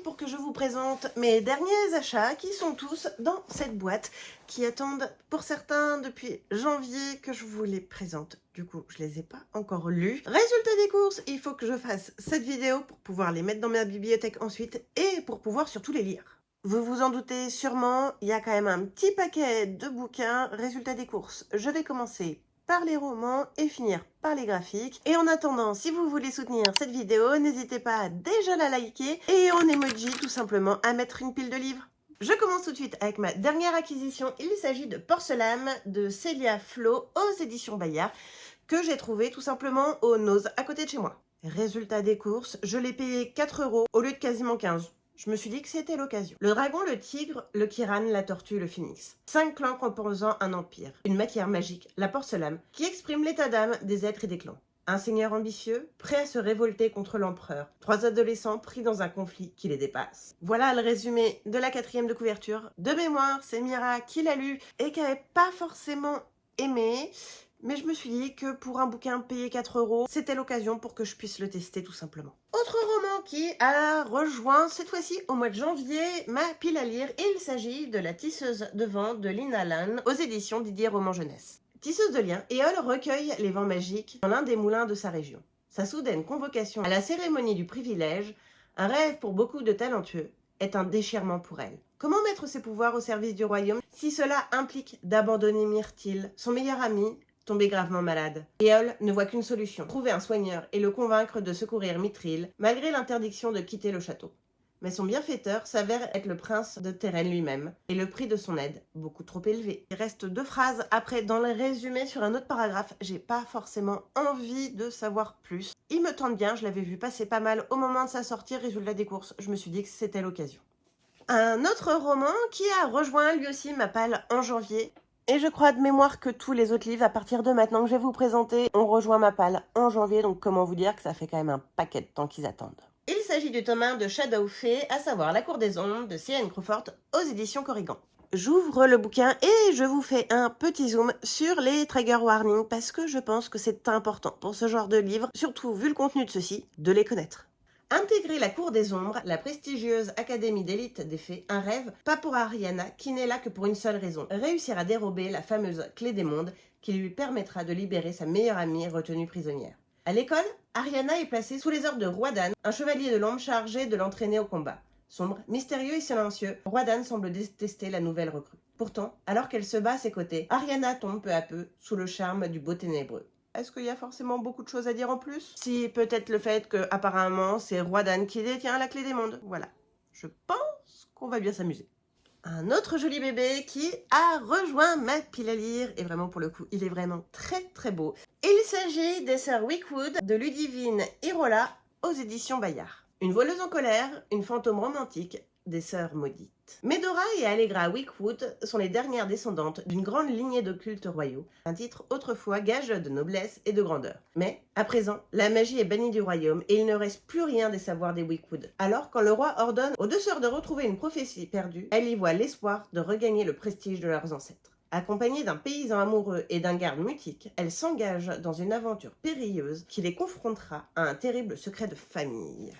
pour que je vous présente mes derniers achats qui sont tous dans cette boîte qui attendent pour certains depuis janvier que je vous les présente. Du coup, je les ai pas encore lus. Résultat des courses, il faut que je fasse cette vidéo pour pouvoir les mettre dans ma bibliothèque ensuite et pour pouvoir surtout les lire. Vous vous en doutez sûrement, il y a quand même un petit paquet de bouquins. Résultat des courses, je vais commencer par les romans et finir par les graphiques. Et en attendant, si vous voulez soutenir cette vidéo, n'hésitez pas à déjà la liker et en emoji tout simplement à mettre une pile de livres. Je commence tout de suite avec ma dernière acquisition. Il s'agit de Porcelaine de Célia Flo aux éditions Bayard que j'ai trouvé tout simplement au Nose à côté de chez moi. Résultat des courses, je l'ai payé 4 € au lieu de quasiment 15. Je me suis dit que c'était l'occasion. Le dragon, le tigre, le kiran, la tortue, le phénix. 5 clans composant un empire. Une matière magique, la porcelaine, qui exprime l'état d'âme des êtres et des clans. Un seigneur ambitieux, prêt à se révolter contre l'empereur. 3 adolescents pris dans un conflit qui les dépasse. Voilà le résumé de la 4e de couverture. De mémoire, c'est Mira qui l'a lu et qui n'avait pas forcément aimé. Mais je me suis dit que pour un bouquin payé 4 €, c'était l'occasion pour que je puisse le tester tout simplement. Autre roman qui a rejoint cette fois-ci au mois de janvier ma pile à lire, il s'agit de La tisseuse de vent de Lina Lan aux éditions Didier Roman Jeunesse. Tisseuse de liens, Éole recueille les vents magiques dans l'un des moulins de sa région. Sa soudaine convocation à la cérémonie du privilège, un rêve pour beaucoup de talentueux, est un déchirement pour elle. Comment mettre ses pouvoirs au service du royaume si cela implique d'abandonner Myrtille, son meilleur ami, tombé gravement malade? Éole ne voit qu'une solution, trouver un soigneur et le convaincre de secourir Mithril, malgré l'interdiction de quitter le château. Mais son bienfaiteur s'avère être le prince de Térène lui-même, et le prix de son aide, beaucoup trop élevé. Il reste 2 phrases après dans le résumé sur un autre paragraphe, j'ai pas forcément envie de savoir plus. Il me tente bien, je l'avais vu passer pas mal au moment de sa sortie, résultat des courses, je me suis dit que c'était l'occasion. Un autre roman qui a rejoint lui aussi ma palle en janvier. Et je crois de mémoire que tous les autres livres, à partir de maintenant que je vais vous présenter, ont rejoint ma palle en janvier. Donc comment vous dire que ça fait quand même un paquet de temps qu'ils attendent. Il s'agit du tome 1 de Shadowfay, à savoir La Cour des Ombres de C.N. Crawford aux éditions Corrigan. J'ouvre le bouquin et je vous fais un petit zoom sur les trigger warnings parce que je pense que c'est important pour ce genre de livre, surtout vu le contenu de ceux-ci, de les connaître. Intégrer la Cour des Ombres, la prestigieuse académie d'élite des fées, un rêve, pas pour Ariana, qui n'est là que pour une seule raison, réussir à dérober la fameuse clé des mondes qui lui permettra de libérer sa meilleure amie retenue prisonnière. À l'école, Ariana est placée sous les ordres de Roidan, un chevalier de l'ombre chargé de l'entraîner au combat. Sombre, mystérieux et silencieux, Roidan semble détester la nouvelle recrue. Pourtant, alors qu'elle se bat à ses côtés, Ariana tombe peu à peu sous le charme du beau ténébreux. Est-ce qu'il y a forcément beaucoup de choses à dire en plus? Si, peut-être le fait que apparemment c'est Roidan qui détient la clé des mondes. Voilà. Je pense qu'on va bien s'amuser. Un autre joli bébé qui a rejoint ma pile à lire. Et vraiment, pour le coup, il est vraiment très très beau. Il s'agit des sœurs Wickwood de Ludivine Irola aux éditions Bayard. Une voleuse en colère, une fantôme romantique, des sœurs maudites. Medora et Allegra Wickwood sont les dernières descendantes d'une grande lignée d'occultes royaux, un titre autrefois gage de noblesse et de grandeur. Mais, à présent, la magie est bannie du royaume et il ne reste plus rien des savoirs des Wickwood. Alors, quand le roi ordonne aux 2 sœurs de retrouver une prophétie perdue, elles y voient l'espoir de regagner le prestige de leurs ancêtres. Accompagnées d'un paysan amoureux et d'un garde mutique, elles s'engagent dans une aventure périlleuse qui les confrontera à un terrible secret de famille.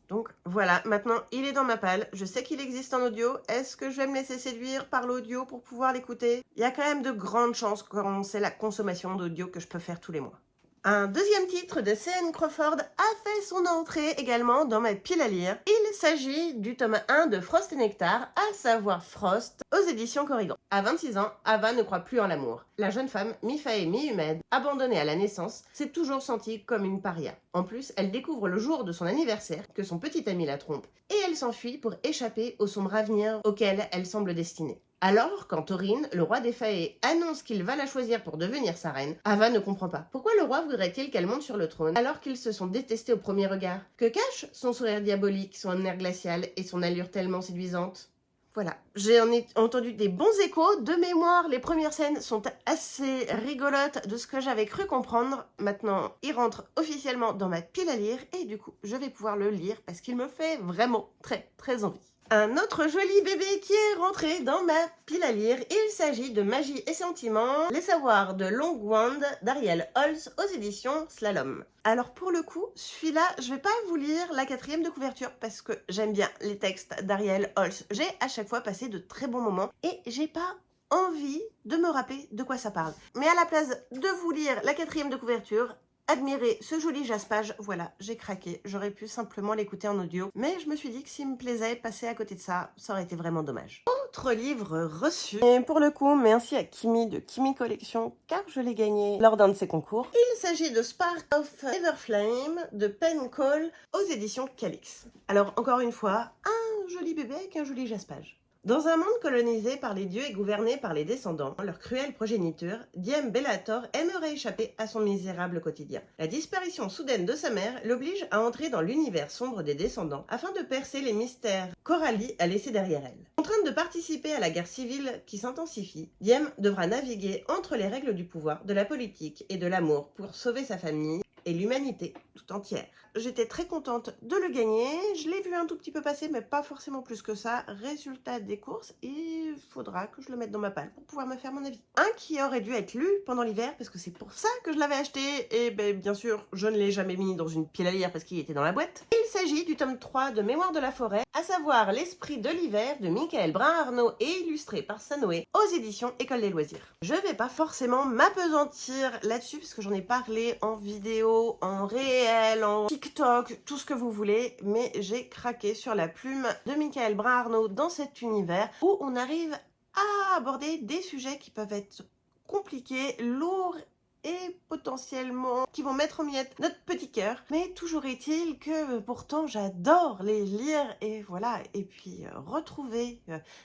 Donc voilà, maintenant il est dans ma palle, je sais qu'il existe en audio, est-ce que je vais me laisser séduire par l'audio pour pouvoir l'écouter? Il y a quand même de grandes chances quand c'est la consommation d'audio que je peux faire tous les mois. Un deuxième titre de C.N. Crawford a fait son entrée également dans ma pile à lire. Il s'agit du tome 1 de Frost et Nectar, à savoir Frost, aux éditions Corrigan. À 26 ans, Ava ne croit plus en l'amour. La jeune femme, mi-fée mi-humaine, abandonnée à la naissance, s'est toujours sentie comme une paria. En plus, elle découvre le jour de son anniversaire que son petit ami la trompe, et elle s'enfuit pour échapper au sombre avenir auquel elle semble destinée. Alors, quand Thorin, le roi des Fae, annonce qu'il va la choisir pour devenir sa reine, Ava ne comprend pas. Pourquoi le roi voudrait-il qu'elle monte sur le trône alors qu'ils se sont détestés au premier regard? Que cache son sourire diabolique, son air glacial et son allure tellement séduisante? Voilà, j'ai entendu des bons échos. De mémoire, les premières scènes sont assez rigolotes de ce que j'avais cru comprendre. Maintenant, il rentre officiellement dans ma pile à lire et du coup, je vais pouvoir le lire parce qu'il me fait vraiment très très envie. Un autre joli bébé qui est rentré dans ma pile à lire, il s'agit de Magie et Sentiments, les savoirs de Longwand d'Ariel Holz aux éditions Slalom. Alors pour le coup, celui-là, je vais pas vous lire la 4e de couverture parce que j'aime bien les textes d'Ariel Holz. J'ai à chaque fois passé de très bons moments et j'ai pas envie de me rappeler de quoi ça parle. Mais à la place de vous lire la 4e de couverture, admirez ce joli jaspage, voilà, j'ai craqué. J'aurais pu simplement l'écouter en audio, mais je me suis dit que s'il me plaisait, passer à côté de ça, ça aurait été vraiment dommage. Autre livre reçu, et pour le coup, merci à Kimi de Kimi Collection, car je l'ai gagné lors d'un de ses concours. Il s'agit de Spark of Everflame de Pen Call aux éditions Calix. Alors, encore une fois, un joli bébé avec un joli jaspage. Dans un monde colonisé par les dieux et gouverné par les descendants, leur cruelle progéniture, Diem Bellator aimerait échapper à son misérable quotidien. La disparition soudaine de sa mère l'oblige à entrer dans l'univers sombre des descendants afin de percer les mystères qu'Auralie a laissés derrière elle. Contrainte de participer à la guerre civile qui s'intensifie, Diem devra naviguer entre les règles du pouvoir, de la politique et de l'amour pour sauver sa famille et l'humanité tout entière. J'étais très contente de le gagner, je l'ai vu un tout petit peu passer, mais pas forcément plus que ça. Résultat des courses, il faudra que je le mette dans ma palle pour pouvoir me faire mon avis. Un qui aurait dû être lu pendant l'hiver, parce que c'est pour ça que je l'avais acheté, et bien sûr, je ne l'ai jamais mis dans une pile à lire parce qu'il était dans la boîte. Il s'agit du tome 3 de Mémoire de la forêt, à savoir L'esprit de l'hiver de Michael Brun-Arnaud et illustré par Sanoé aux éditions École des loisirs. Je vais pas forcément m'apesantir là-dessus, parce que j'en ai parlé en vidéo, en réel, en TikTok, tout ce que vous voulez, mais j'ai craqué sur la plume de Michael Brun-Arnaud dans cet univers où on arrive à aborder des sujets qui peuvent être compliqués, lourds et potentiellement qui vont mettre en miettes notre petit cœur. Mais toujours est-il que pourtant j'adore les lire et voilà, et puis retrouver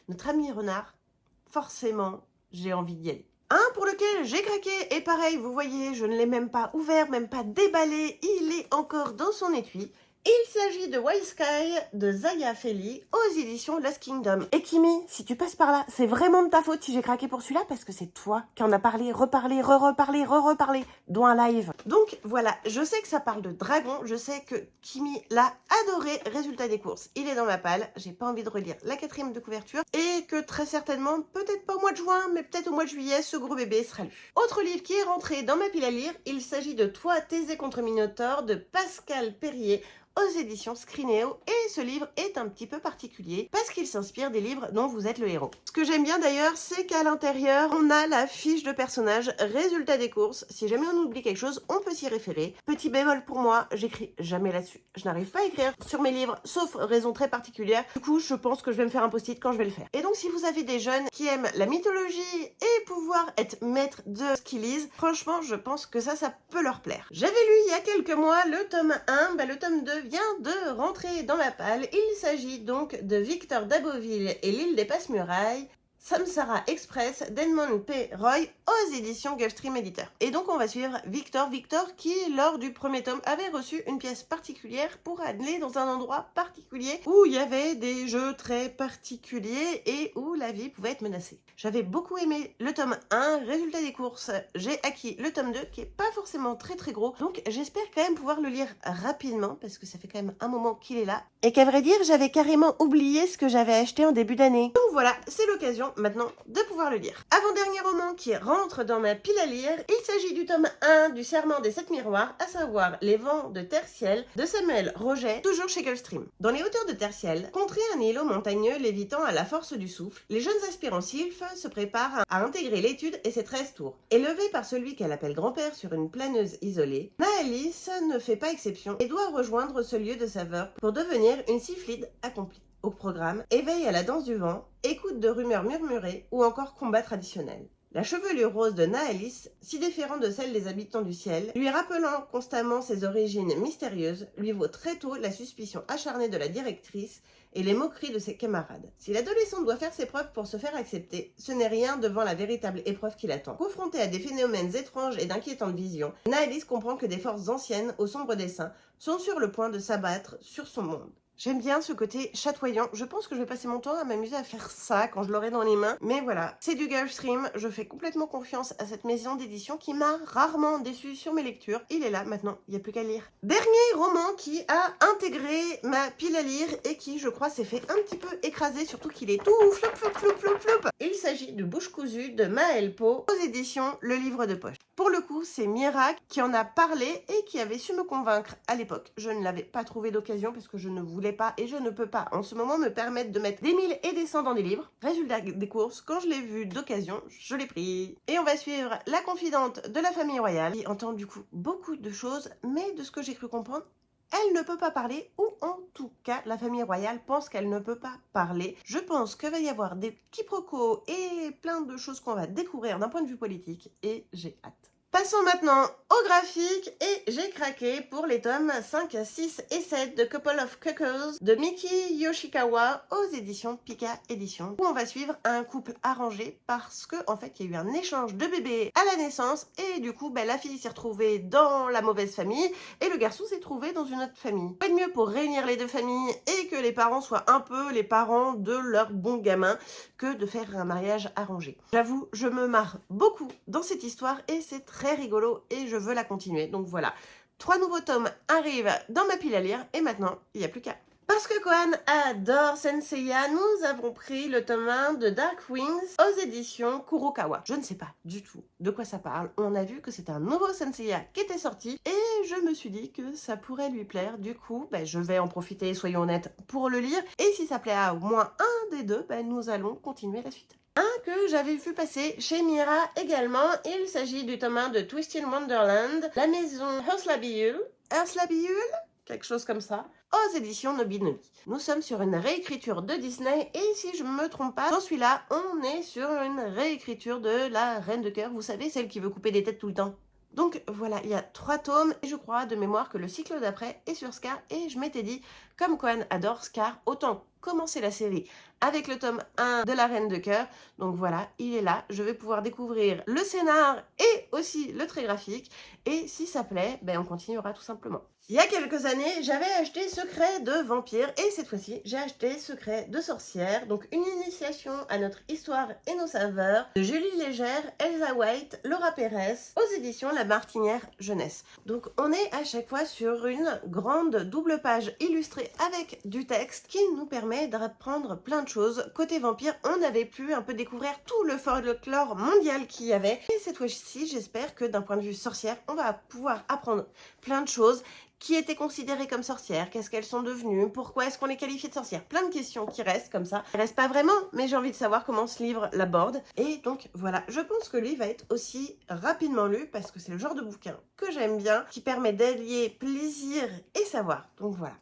notre ami renard, forcément j'ai envie d'y aller. Un pour lequel j'ai craqué, et pareil, vous voyez, je ne l'ai même pas ouvert, même pas déballé, il est encore dans son étui. Il s'agit de Wild Sky de Zaya Feli aux éditions Lost Kingdom. Et Kimi, si tu passes par là, c'est vraiment de ta faute si j'ai craqué pour celui-là parce que c'est toi qui en as parlé, reparlé, re-reparlé, dont un live. Donc voilà, je sais que ça parle de dragon, je sais que Kimi l'a adoré. Résultat des courses, il est dans ma palle, j'ai pas envie de relire la 4e de couverture et que très certainement, peut-être pas au mois de juin, mais peut-être au mois de juillet, ce gros bébé sera lu. Autre livre qui est rentré dans ma pile à lire, il s'agit de Toi, Thésée contre Minotaure de Pascal Perrier aux éditions Scrineo, et ce livre est un petit peu particulier parce qu'il s'inspire des livres dont vous êtes le héros. Ce que j'aime bien d'ailleurs, c'est qu'à l'intérieur, on a la fiche de personnage, résultat des courses. Si jamais on oublie quelque chose, on peut s'y référer. Petit bémol pour moi, j'écris jamais là-dessus. Je n'arrive pas à écrire sur mes livres, sauf raison très particulière. Du coup, je pense que je vais me faire un post-it quand je vais le faire. Et donc, si vous avez des jeunes qui aiment la mythologie et pouvoir être maître de ce qu'ils lisent, franchement, je pense que ça peut leur plaire. J'avais lu il y a quelques mois le tome 1, le tome 2 vient de rentrer dans ma palle. Il s'agit donc de Victor d'Aboville et l'île des Passe-Murailles, Samsara Express d'Edmond P. Roy aux éditions Gulfstream Editor. Et donc on va suivre Victor qui lors du premier tome avait reçu une pièce particulière pour aller dans un endroit particulier où il y avait des jeux très particuliers et où la vie pouvait être menacée. J'avais beaucoup aimé le tome 1, résultat des courses, j'ai acquis le tome 2 qui est pas forcément très gros, donc j'espère quand même pouvoir le lire rapidement parce que ça fait quand même un moment qu'il est là et qu'à vrai dire j'avais carrément oublié ce que j'avais acheté en début d'année. Donc voilà, c'est l'occasion maintenant de pouvoir le lire. Avant-dernier roman qui rentre dans ma pile à lire, il s'agit du tome 1 du Serment des 7 miroirs, à savoir Les vents de Terre-Ciel de Samuel Roget, toujours chez Gulfstream. Dans les hauteurs de Terre-Ciel, contré un îlot montagneux lévitant à la force du souffle, les jeunes aspirants sylphes se préparent à intégrer l'étude et ses 13 tours. Élevée par celui qu'elle appelle grand-père sur une planeuse isolée, Naëlys ne fait pas exception et doit rejoindre ce lieu de saveur pour devenir une syphlide accomplie. Au programme, éveil à la danse du vent, écoute de rumeurs murmurées ou encore combat traditionnel. La chevelure rose de Naëlys, si différente de celle des habitants du ciel, lui rappelant constamment ses origines mystérieuses, lui vaut très tôt la suspicion acharnée de la directrice et les moqueries de ses camarades. Si l'adolescent doit faire ses preuves pour se faire accepter, ce n'est rien devant la véritable épreuve qui l'attend. Confronté à des phénomènes étranges et d'inquiétantes visions, Naëlys comprend que des forces anciennes, au sombre dessein, sont sur le point de s'abattre sur son monde. J'aime bien ce côté chatoyant. Je pense que je vais passer mon temps à m'amuser à faire ça quand je l'aurai dans les mains. Mais voilà, c'est du Gulfstream. Je fais complètement confiance à cette maison d'édition qui m'a rarement déçue sur mes lectures. Il est là maintenant, il n'y a plus qu'à lire. Dernier roman qui a intégré ma pile à lire et qui, je crois, s'est fait un petit peu écraser, surtout qu'il est tout flop, flop, flop, flop, flop. Il s'agit de Bouche cousue de Maëlle Pau aux éditions Le Livre de Poche. Pour le coup, c'est Mira qui en a parlé et qui avait su me convaincre à l'époque. Je ne l'avais pas trouvé d'occasion parce que je ne voulais pas et je ne peux pas en ce moment me permettre de mettre des 1000 et des 100 dans des livres. Résultat des courses, quand je l'ai vu d'occasion, je l'ai pris. Et on va suivre la confidente de la famille royale qui entend du coup beaucoup de choses, mais de ce que j'ai cru comprendre, elle ne peut pas parler, ou en tout cas, la famille royale pense qu'elle ne peut pas parler. Je pense qu'il va y avoir des quiproquos et plein de choses qu'on va découvrir d'un point de vue politique, et j'ai hâte. Passons maintenant au graphique et j'ai craqué pour les tomes 5, 6 et 7 de Couple of Cuckoos de Miki Yoshikawa aux éditions Pika Éditions, où on va suivre un couple arrangé parce que en fait il y a eu un échange de bébés à la naissance et du coup la fille s'est retrouvée dans la mauvaise famille et le garçon s'est trouvé dans une autre famille. Quoi de mieux pour réunir les deux familles et que les parents soient un peu les parents de leur bon gamin que de faire un mariage arrangé. J'avoue, je me marre beaucoup dans cette histoire et c'est très rigolo et je veux la continuer. Donc voilà, 3 nouveaux tomes arrivent dans ma pile à lire et maintenant, il n'y a plus qu'à. Parce que Kohan adore Senseiya, nous avons pris le tome 1 de Dark Wings aux éditions Kurokawa. Je ne sais pas du tout de quoi ça parle. On a vu que c'était un nouveau Senseiya qui était sorti et je me suis dit que ça pourrait lui plaire. Du coup, je vais en profiter, soyons honnêtes, pour le lire. Et si ça plaît à au moins un des deux, nous allons continuer la suite. Un que j'avais vu passer chez Mira également, il s'agit du tome 1 de Twisted Wonderland, la maison Urslabiul, quelque chose comme ça, aux éditions Nobinobi. Nous sommes sur une réécriture de Disney et si je ne me trompe pas, dans celui-là, on est sur une réécriture de la Reine de Cœur, vous savez, celle qui veut couper des têtes tout le temps. Donc voilà, il y a 3 tomes et je crois de mémoire que le cycle d'après est sur Scar et je m'étais dit, comme Kohan adore Scar, autant commencer la série avec le tome 1 de la Reine de Cœur. Donc voilà, il est là, je vais pouvoir découvrir le scénar et aussi le trait graphique et si ça plaît, on continuera tout simplement. Il y a quelques années, j'avais acheté Secret de vampire et cette fois-ci, j'ai acheté Secret de sorcière, donc une initiation à notre histoire et nos saveurs de Julie Légère, Elsa White, Laura Pérez, aux éditions La Martinière Jeunesse. Donc on est à chaque fois sur une grande double page illustrée avec du texte qui nous permet d'apprendre plein de choses. Côté vampire, on avait pu un peu découvrir tout le folklore mondial qu'il y avait. Et cette fois-ci, j'espère que d'un point de vue sorcière, on va pouvoir apprendre plein de choses. Qui étaient considérées comme sorcières, qu'est-ce qu'elles sont devenues, pourquoi est-ce qu'on les qualifie de sorcières, plein de questions qui restent comme ça. Elles restent pas vraiment, mais j'ai envie de savoir comment ce livre l'aborde. Et donc voilà, je pense que lui va être aussi rapidement lu parce que c'est le genre de bouquin que j'aime bien, qui permet d'allier plaisir et savoir. Donc voilà.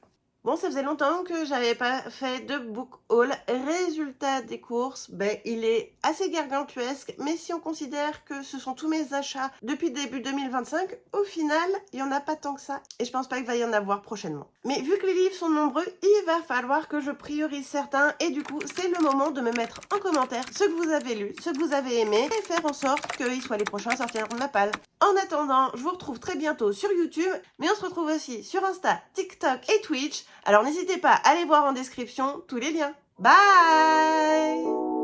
Bon, ça faisait longtemps que j'avais pas fait de book haul. Résultat des courses, il est assez gargantuesque, mais si on considère que ce sont tous mes achats depuis début 2025, au final, il y en a pas tant que ça. Et je pense pas qu'il va y en avoir prochainement. Mais vu que les livres sont nombreux, il va falloir que je priorise certains. Et du coup, c'est le moment de me mettre en commentaire ce que vous avez lu, ce que vous avez aimé, et faire en sorte qu'ils soient les prochains à sortir de ma palle. En attendant, je vous retrouve très bientôt sur YouTube, mais on se retrouve aussi sur Insta, TikTok et Twitch. Alors n'hésitez pas à aller voir en description tous les liens. Bye!